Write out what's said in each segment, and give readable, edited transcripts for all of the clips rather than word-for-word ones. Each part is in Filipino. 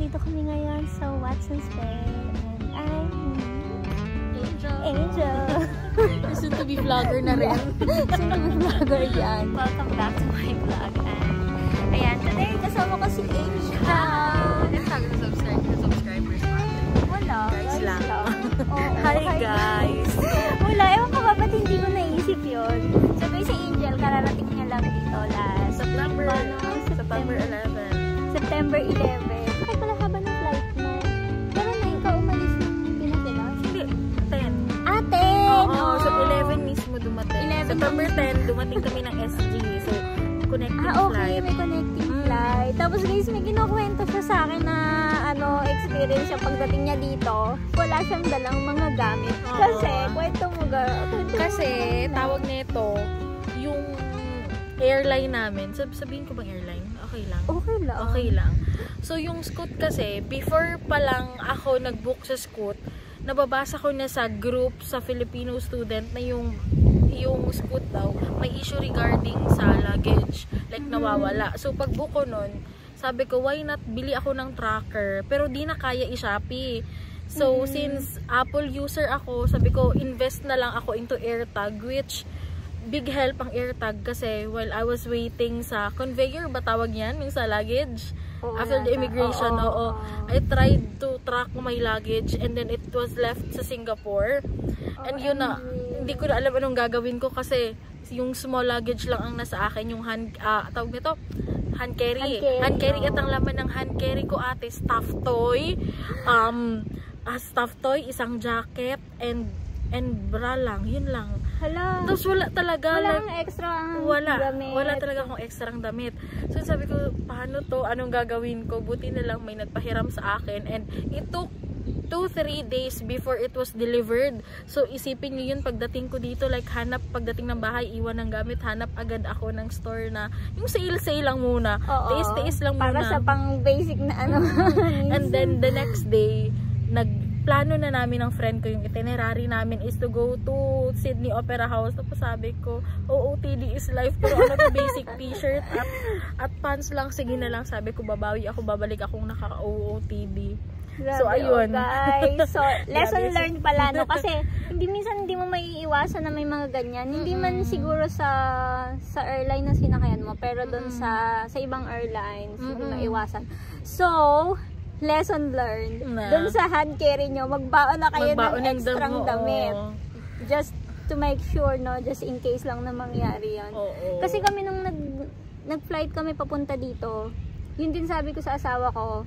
nandito kami ngayon sa Watson's Fair. And I'm Angel. Soon to be vlogger na rin. Soon to be vlogger yan. Welcome back to my vlog. And ayan, today kasama ko si Angel. Subscribers Wala. Guys lang. Hi guys. Wala, ewan ko ba ba't hindi ko naisip yun. Sabi si Angel, kararating niya lang dito last September 11. September 11. Bakit pala haba ng flight mo? Pero na ikaw umalis ng Pilipinas? Hindi, 10. Ah, 10! Oo, so 11 mismo dumating. 11 September 10, dumating kami ng SG. So, connecting okay, flight. may connecting flight. Tapos guys, may kinukwento siya sa akin na experience siya pagdating niya dito. Wala siyang dalang mga gamit. Kasi, kwento mo girl. Kasi, tawag nito, yung airline namin. Sabihin ko bang airline? Okay lang. Okay lang. Okay lang. So, yung Scoot kasi, before pa lang ako nag-book sa Scoot, nababasa ko na sa group sa Filipino student na yung Scoot daw, may issue regarding sa luggage. Like, nawawala. So, pag-book ko nun, sabi ko, why not bili ako ng tracker? Pero di na kaya i-Shopee. So, since Apple user ako, sabi ko, invest na lang ako into AirTag, which big help ang AirTag kasi while I was waiting sa conveyor, ba tawag yan? Yung sa luggage? After the immigration, I tried to track my luggage and then it was left sa Singapore. And yun na, hindi ko na alam anong gagawin ko kasi yung small luggage lang ang nasa akin, yung tawag nito, hand carry. Hand carry at ang laman ng hand carry ko ate, stuffed toy, isang jacket, and bra lang, yun lang. Hala. Tapos wala talaga. Walang extra damit. Wala talaga akong extra damit. So sabi ko, paano to? Anong gagawin ko? Buti na lang may nagpahiram sa akin. And it took 2-3 days before it was delivered. So isipin nyo yun, pagdating ko dito, like pagdating ng bahay, iwan ng gamit, hanap agad ako ng store na, yung sale lang muna. Tiis-tiis lang muna. Para sa pang basic na And then the next day, plano na namin ng friend ko, yung itinerary namin is to go to Sydney Opera House. Tapos sabi ko, OOTD is life, pero ano to, basic t-shirt at pants lang, sige na lang. Sabi ko, babawi ako, babalik akong naka-OOTD. So ayun guys. So lesson learned pala, no? Kasi hindi mo maiiwasan na may mga ganyan. Hindi man siguro sa airline na sinakayan mo, pero doon sa ibang airlines hindi maiwasan. So lesson learned. Doon sa hand carry nyo, magbaon na kayo ng extrang damit. Just to make sure, no? Just in case lang na mangyari yan. Kasi kami nung nag-flight kami papunta dito, yun din sabi ko sa asawa ko,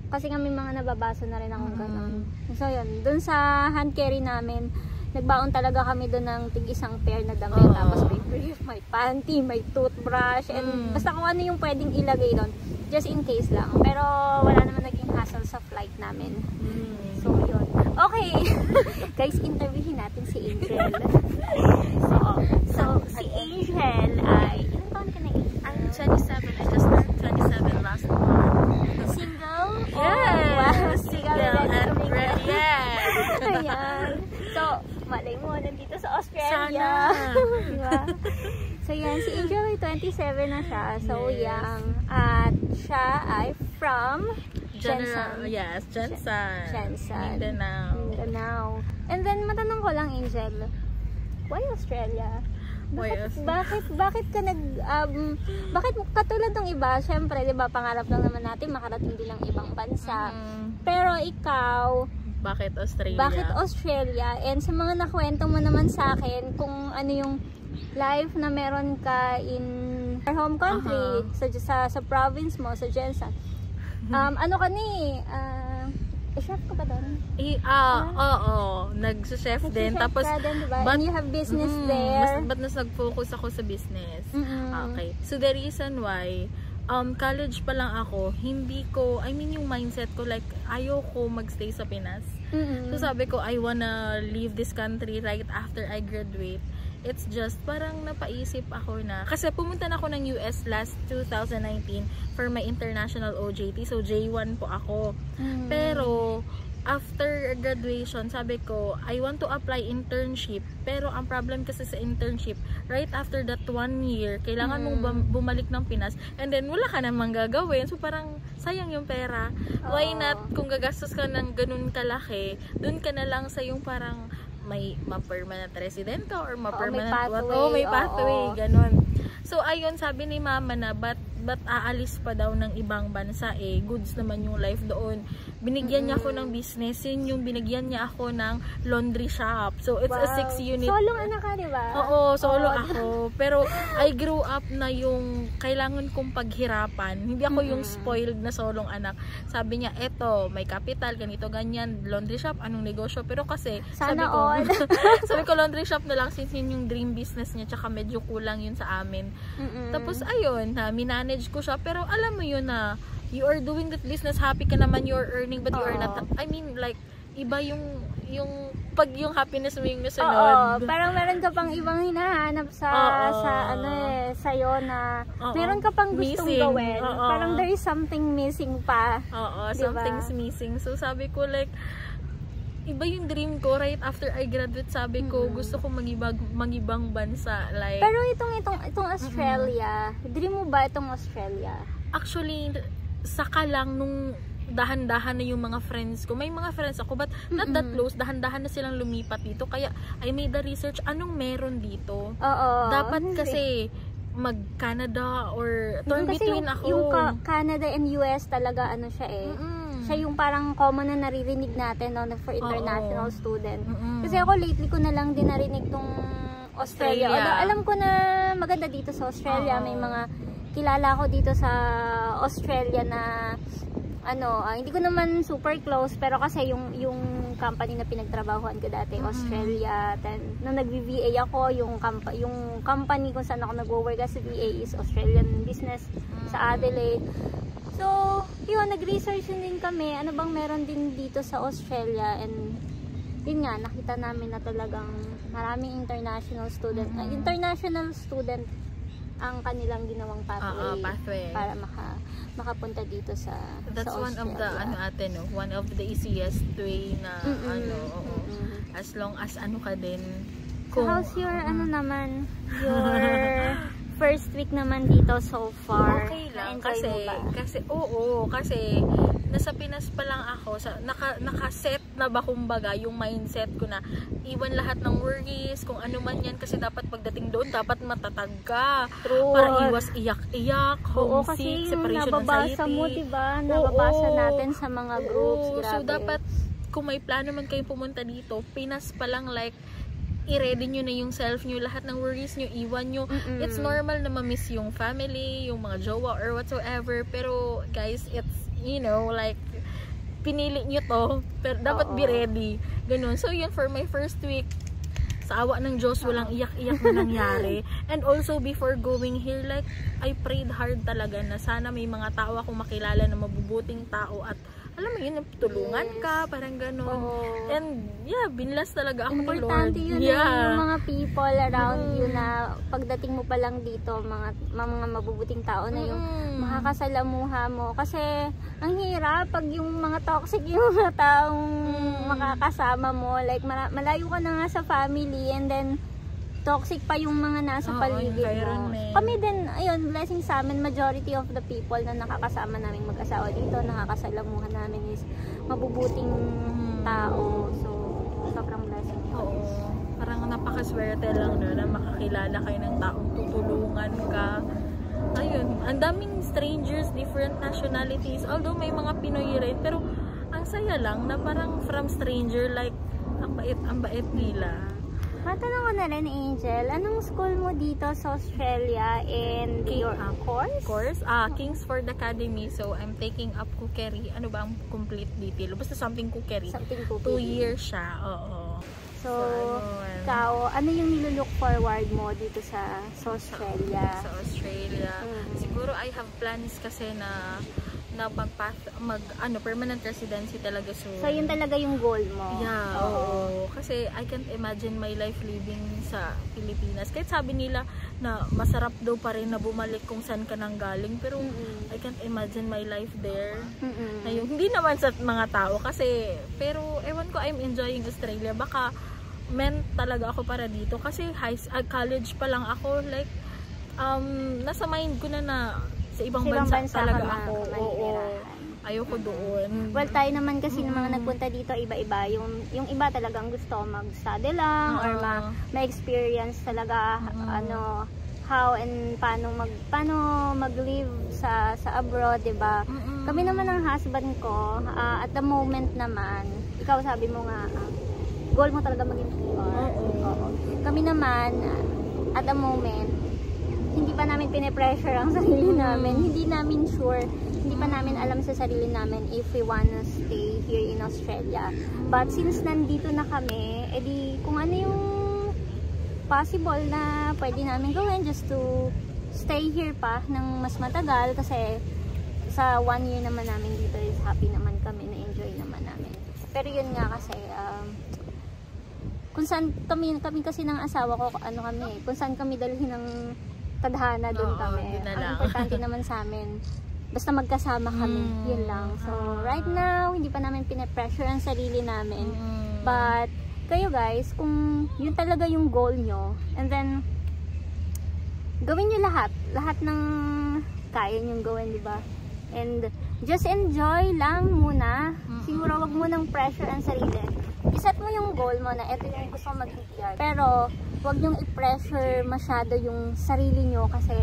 kasi kami mga nababasa na rin akong ganun. So yun, doon sa hand carry namin, nagbaon talaga kami doon ng tig-isang pair na damit. Tapos may brief, may panty, may toothbrush, and basta kung ano yung pwedeng ilagay doon. Just in case lang. Pero wala naman naging hassle sa flight namin. So, yun. Okay. Guys, interviewin natin si Angel. So si Angel ay, ilang taon ka na Angel? I'm 27. I just turned 27 last month. Single? Yes! Wow, single and ready. Yes! Ayan. So, malay mo, nandito sa Australia. Sana! Diba? So yan, si Angel ay 27 na siya. So young. At siya ay from Jensen. Yes, Jensen. Mindanao. And then, matanong ko lang, Angel, why Australia? Bakit ka bakit katulad ng iba, syempre, di ba, pangarap lang naman natin makarating din ng ibang bansa. Pero ikaw, bakit Australia? Bakit Australia? And sa mga nakwento mo naman sa akin, kung ano yung life na meron ka in your home country, sa province mo, sa Jensen. Ano ka ni? Chef ka ba doon? Oo. Nag-chef din. Tapos, diba? And you have business there. But nag-focus ako sa business. Okay. So, the reason why, college pa lang ako, yung mindset ko, like, ayoko magstay sa Pinas. So, sabi ko, I wanna leave this country right after I graduate. It's just, parang napaisip ako na, kasi pumunta na ako ng US last 2019 for my international OJT. So, J1 po ako. Pero, after graduation, sabi ko, I want to apply internship. Pero ang problem kasi sa internship, right after that 1 year, kailangan mong bumalik ng Pinas. And then, wala ka namang gagawin. So, parang sayang yung pera. Why not, kung gagastos ka ng ganun kalaki, dun ka na lang sa yung parang may ma-permanent resident ka or ma-permanent may pathway, ganun. So, ayun, sabi ni mama na, ba't aalis pa daw ng ibang bansa goods naman yung life doon. Binigyan niya ako ng business, yun yung binigyan niya ako ng laundry shop. So, it's a 6 unit. Solong anak ka, di ba? Oo, solo ako. Pero, I grew up na yung kailangan kong paghirapan. Hindi ako yung spoiled na solong anak. Sabi niya, eto, may capital, ganito, ganyan, laundry shop, anong negosyo. Pero kasi, sabi ko, laundry shop na lang since yun yung dream business niya, tsaka medyo kulang yun sa amin. Tapos, ayun, minanage ko siya. Pero, alam mo yun na, you are doing that business, happy ka naman, you are earning, but you are not, I mean, like, iba yung pag yung happiness mo yung nasunod. Parang meron ka pang ibang hinahanap sa'yo na meron ka pang gustong gawin. Parang there is something missing pa. Something's missing. So, sabi ko, like, iba yung dream ko right after I graduate. Sabi ko, gusto ko mag-ibang bansa. Like, pero itong Australia, dream mo ba itong Australia? Actually, saka lang nung dahan-dahan na yung mga friends ko. May mga friends ako, but not that close. Dahan-dahan na silang lumipat dito. Kaya, I made the research, anong meron dito? Dapat kasi mag-Canada or turn between ako. Yung Canada and US talaga, ano siya siya yung parang common na naririnig natin for international student. Kasi ako lately ko na lang din narinig tong Australia. Although, alam ko na maganda dito sa Australia. May mga kilala ko dito sa Australia na hindi ko naman super close, pero kasi yung company na pinagtrabahuan ko dati, Australia. Then, nung nag-VA ako, yung company kung saan ako nag-work as VA is Australian business sa Adelaide. So, yun, nag-research din kami, ano bang meron din dito sa Australia, and yun nga, nakita namin na talagang maraming international student ang kanilang ginawang pathway para makapunta dito sa That's sa one of the one of the easiest way na as long as ka din. So how's your your first week naman dito so far? Okay lang kasi nasa Pinas pa lang ako, naka-set na ba kumbaga yung mindset ko na iwan lahat ng worries, kung ano man yan, kasi dapat pagdating doon, dapat matatag ka. True. Para iwas iyak-iyak, homesick, separation anxiety. Nababasa mo, diba? Nababasa natin sa mga groups. Grabe. So, dapat, kung may plano man kayo pumunta dito, Pinas pa lang, like, i-ready nyo na yung self nyo, lahat ng worries nyo, iwan nyo. It's normal na ma-miss yung family, yung mga jowa, or whatsoever. Pero, guys, it's like, pinili nyo to, pero dapat be ready. Ganun. So, yun, for my first week, sa awa ng Diyos, walang iyak-iyak na nangyari. And also, before going here, like, I prayed hard talaga na sana may mga tao akong makilala na mabubuting tao at alam mo yun, tulungan ka, parang gano'n. And, yeah, binlas talaga ako ng Lord. Importante yun yung mga people around you na pagdating mo pa lang dito, mga mabubuting tao na yung makakasalamuha mo. Kasi, ang hirap pag yung mga toxic yung mga taong makakasama mo. Like, malayo ka na nga sa family and then, toxic pa yung mga nasa paligid mo. Kami din, ayun, blessing sa amin, majority of the people na nakakasama namin mag-asawa dito, nakakasalamuhan namin is mabubuting tao. So, sobrang blessing. Parang napakaswerte lang na makakilala kayo ng taong tutulungan ka. Ayun, ang daming strangers, different nationalities, although may mga Pinoy rin, pero ang saya lang na parang from stranger, like, ang bait nila. Matanong ko na rin, Angel, anong school mo dito sa Australia and your course? Kingsford Academy. So, I'm taking up cookery. Ano ba ang complete detail? Basta something cookery. 2 years siya. So ikaw, ano yung nilook forward mo dito sa Australia? Sa Australia. Siguro, I have plans kasi na permanent residency talaga. So yun talaga yung goal mo? Yeah, kasi I can't imagine my life living sa Pilipinas. Kahit sabi nila na masarap daw pa rin na bumalik kung saan ka nang galing, pero I can't imagine my life there. Na yung Hindi naman sa mga tao kasi, pero ewan ko, I'm enjoying Australia. Baka meant talaga ako para dito kasi college pa lang ako, like nasa mind ko na sa ibang bansa talaga ako. Oo. Ayoko doon. Well, tayo naman kasi ng mga nagpunta dito, iba-iba. Yung iba talagang gusto mag-study lang or ma-experience talaga how and paano mag-live sa abroad, 'di ba? Kami naman ng husband ko, at the moment naman, ikaw sabi mo nga, goal mo talaga maging PR. Oo. Kami naman, at the moment, hindi pa namin pine-pressure ang sarili namin. Hindi namin sure, hindi pa namin alam sa sarili namin if we wanna stay here in Australia. But since nandito na kami, edi kung ano yung possible na pwede namin gawin just to stay here pa ng mas matagal kasi sa 1 year naman namin dito is happy naman kami, na-enjoy naman namin. Pero yun nga kasi, kung saan kami kasi ng asawa ko, kung saan kami dalhin ng tadhana doon kami. Ang importante naman sa amin, basta magkasama kami, yun lang. So, right now, hindi pa namin pine-pressure ang sarili namin. But, kayo guys, kung yun talaga yung goal nyo, and then, gawin nyo lahat ng kaya nyong gawin, di ba? And, just enjoy lang muna. Siguro, wag mo nang pressure ang sarili. Iset mo yung goal mo na eto yung gusto kong mag-PR. Pero, wag nyong i-pressure masyado yung sarili nyo kasi,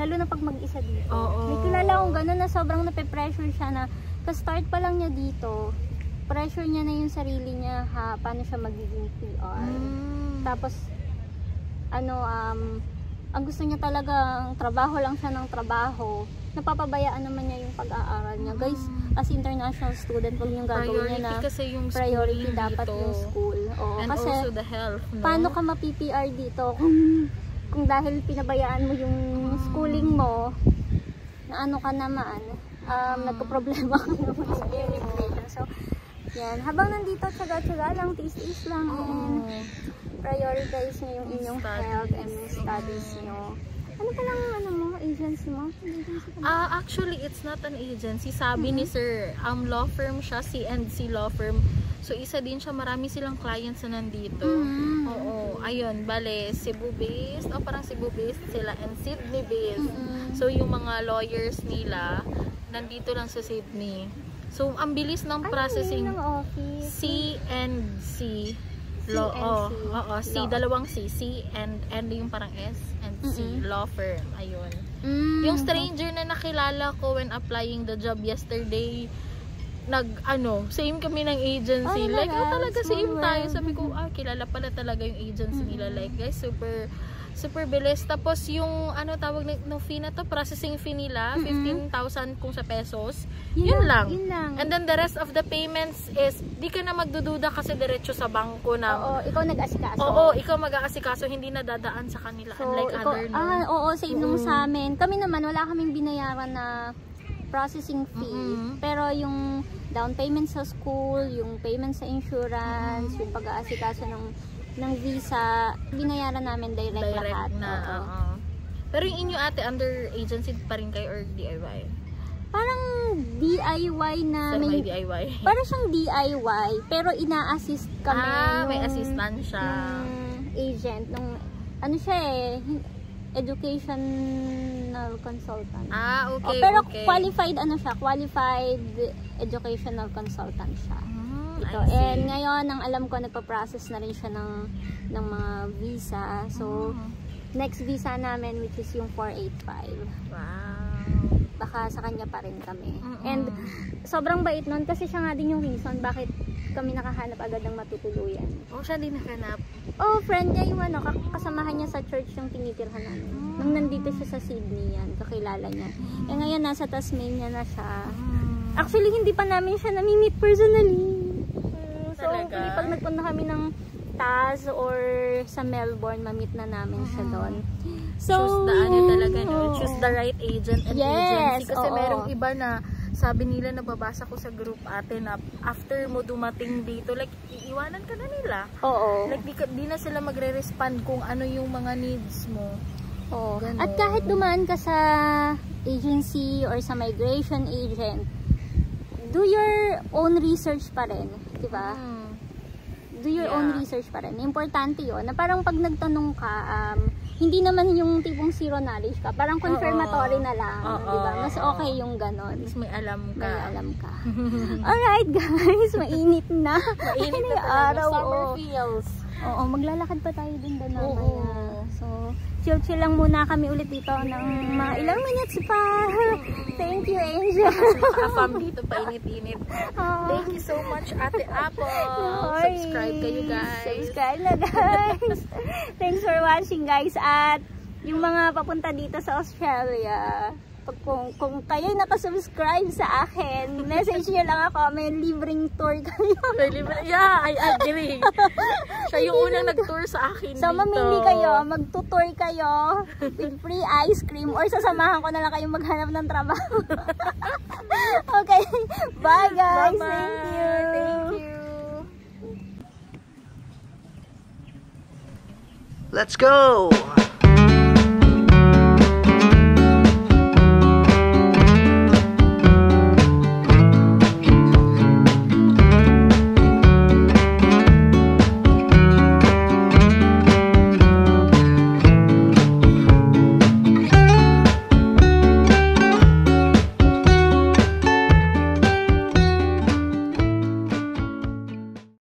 lalo na pag mag-isa dito. May kilala akong gano'n na sobrang nape-pressure siya na, ka-start pa lang niya dito, pressure niya na yung sarili niya, paano siya magiging PR. Tapos, ang gusto niya talaga, trabaho lang siya ng trabaho, napapabayaan naman niya yung pag-aaral niya. Guys, as international student, huwag niyong gagawin niya na kasi yung priority dapat yung school. And kasi, also the health, no? Paano ka ma-PPR dito kung dahil pinabayaan mo yung schooling mo, na ka naman, nagka-problema ka naman sa immigration. So, yan. Habang nandito, tsaga-tsaga lang, tiis-tiis lang, and prioritize nyo yung inyong health and studies nyo. Ano palang agency mo? Actually, it's not an agency. Sabi ni Sir, law firm siya, C&C Law Firm. So, isa din siya, marami silang clients na nandito. Oo, ayun, bale, Cebu-based, parang Cebu-based sila, and Sydney-based. So, yung mga lawyers nila, nandito lang sa Sydney. So, ang bilis ng processing. C&C Law. C, dalawang C. C and yung parang S and C. Law firm. Ayun. Yung stranger na nakilala ko when applying the job yesterday, same kami ng agency. Like, talaga same tayo. Sabi ko, kilala pala talaga yung agency nila. Like, guys, super bilis. Tapos yung tawag no fee na to, processing fee nila, 15,000 kung sa pesos. Yun lang. And then the rest of the payments is, di ka na magdududa kasi diretso sa bangko na. Ikaw nag-asikaso. Ikaw mag-aasikaso, hindi na dadaan sa kanila. So, unlike other, no? Same nung sa amin. Kami naman, wala kaming binayaran na processing fee. Pero yung down payment sa school, yung payment sa insurance, yung pag-aasikaso ng visa, binayaran namin direct lahat. Pero yung inyo ate, under agency pa rin kayo or DIY? Parang DIY na may DIY. Parang siyang DIY, pero ina-assist kami. May assistant siya. Agent. Educational consultant. Okay. Pero qualified qualified educational consultant siya. And ngayon, ang alam ko, nagpa-process na rin siya ng mga visa. So, next visa namin, which is yung 485. Wow. Baka sa kanya pa rin kami. And, sobrang bait nun kasi siya nga din yung reason bakit kami nakahanap agad ng matutuluyan. Siya din nakahanap? Friend niya yung kasamahan niya sa church yung tinitirhan namin. Nung nandito siya sa Sydney yan, kakilala niya. Ngayon, nasa Tasmania na siya. Actually, hindi pa namin siya nami-meet personally. So, hopefully, pag nagpunta kami ng Tas or sa Melbourne, ma-meet na namin siya doon. So, choose talaga, no? Choose the right agent and agency. Kasi merong iba na, sabi nila, nababasa ko sa group ate na after mo dumating dito, like, iiwanan ka na nila. Like, di na sila magre-respond kung ano yung mga needs mo. At kahit dumaan ka sa agency or sa migration agent, do your your own research pa rin, di ba? Do your own research pa rin. Importante yun, na parang pag nagtanong ka, hindi naman yung tipong zero knowledge ka, parang confirmatory na lang, di ba? Mas okay yung ganon. Mas may alam ka. May alam ka. Alright guys, mainit na. Mainit na araw. Summer feels. Oo, maglalakad pa tayo din doon mamaya. So, chill-chill lang muna kami ulit dito ng mga ilang minutes pa. Thank you, Angel. Nakafam dito pa init-init. Thank you so much, Ate Apple. Subscribe kayo, guys. Subscribe na, guys. Thanks for watching, guys. At yung mga papunta dito sa Australia, kung kayo nakasubscribe sa akin, message nyo lang ako, may libreng tour kayo. Yeah, I agree. Siya yung unang nag-tour sa akin so, dito. mamili kayo, mag-tutor kayo with free ice cream or sasamahan ko na lang kayong maghanap ng trabaho. Okay, bye guys. Bye-bye. Thank you. Thank you. Let's go!